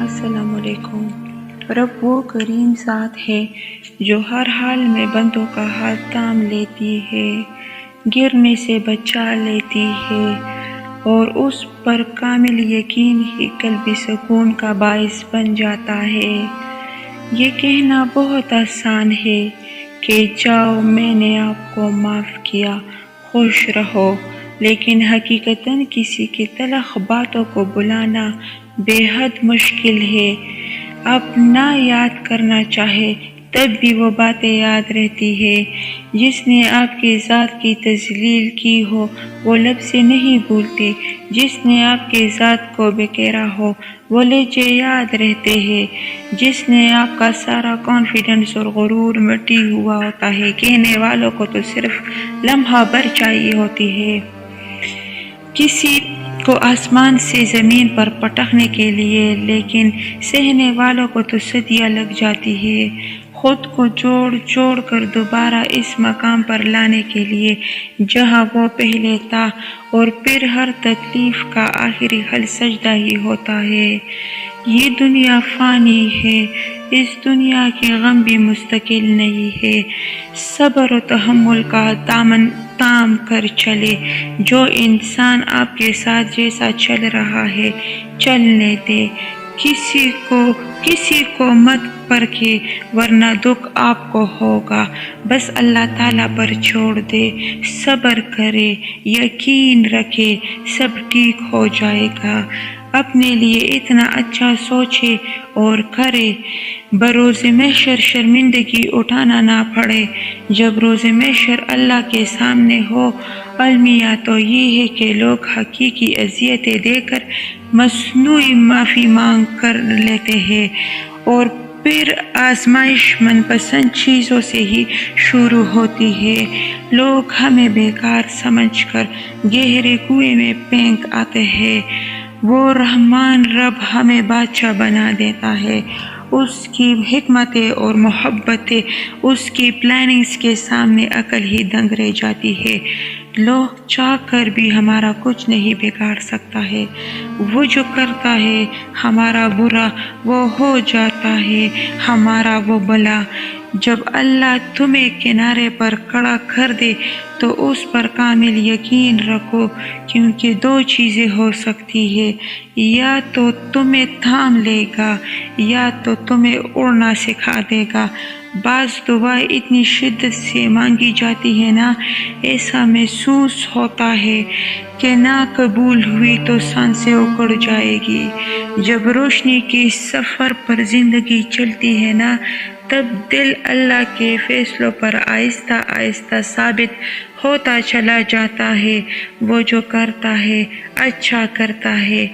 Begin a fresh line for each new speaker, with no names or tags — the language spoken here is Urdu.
السلام علیکم۔ رب وہ کریم ذات ہے جو ہر حال میں بندوں کا ہاتھ تھام لیتی ہے، گرنے سے بچا لیتی ہے، اور اس پر کامل یقین ہی قلبی سکون کا باعث بن جاتا ہے۔ یہ کہنا بہت آسان ہے کہ جاؤ میں نے آپ کو معاف کیا، خوش رہو، لیکن حقیقتاً کسی کی تلخ باتوں کو بھلانا بے حد مشکل ہے۔ آپ نہ یاد کرنا چاہے تب بھی وہ باتیں یاد رہتی ہے۔ جس نے آپ کی ذات کی تذلیل کی ہو وہ لب سے نہیں بھولتے، جس نے آپ کی ذات کو بکھیرا ہو وہ لہجے یاد رہتے ہیں، جس نے آپ کا سارا کانفیڈنس اور غرور مٹی ہوا ہوتا ہے۔ کہنے والوں کو تو صرف لمحہ بھر چاہیے ہوتی ہے، کسی کو آسمان سے زمین پر پٹکنے کے لیے، لیکن سہنے والوں کو تو صدیاں لگ جاتی ہے خود کو جوڑ جوڑ کر دوبارہ اس مقام پر لانے کے لیے جہاں وہ پہلے تھا، اور پھر ہر تکلیف کا آخری حل سجدہ ہی ہوتا ہے۔ یہ دنیا فانی ہے، اس دنیا کے غم بھی مستقل نہیں ہے۔ صبر و تحمل کا دامن تام کر چلے، جو انسان آپ کے ساتھ جیسا چل رہا ہے چلنے دے، کسی کو مت پرکھے ورنہ دکھ آپ کو ہوگا۔ بس اللہ تعالیٰ پر چھوڑ دے، صبر کرے، یقین رکھے، سب ٹھیک ہو جائے گا۔ اپنے لیے اتنا اچھا سوچے اور کرے، بروز محشر شرمندگی اٹھانا نہ پڑے۔ جب روز محشر اللہ کے سامنے ہو، المیہ تو یہ ہے کہ لوگ حقیقی اذیتیں دے کر مصنوعی معافی مانگ کر لیتے ہیں، اور پھر آزمائش من پسند چیزوں سے ہی شروع ہوتی ہے۔ لوگ ہمیں بیکار سمجھ کر گہرے کنویں میں پھینک آتے ہیں، وہ رحمان رب ہمیں بادشاہ بنا دیتا ہے۔ اس کی حکمتیں اور محبتیں، اس کی پلاننگز کے سامنے عقل ہی دنگ رہ جاتی ہے۔ لوگ چاہ کر بھی ہمارا کچھ نہیں بگاڑ سکتا ہے۔ وہ جو کرتا ہے ہمارا برا وہ ہو جاتا ہے ہمارا وہ بھلا۔ جب اللہ تمہیں کنارے پر کھڑا کر دے تو اس پر کامل یقین رکھو، کیونکہ دو چیزیں ہو سکتی ہیں، یا تو تمہیں تھام لے گا یا تو تمہیں اڑنا سکھا دے گا۔ بعض دعائیں اتنی شدت سے مانگی جاتی ہیں نا، ایسا محسوس ہوتا ہے کہ نہ قبول ہوئی تو سانسیں اکڑ جائیں گی۔ جب روشنی کے سفر پر زندگی چلتی ہے نا، تب دل اللہ کے فیصلوں پر آہستہ آہستہ ثابت ہوتا چلا جاتا ہے۔ وہ جو کرتا ہے اچھا کرتا ہے۔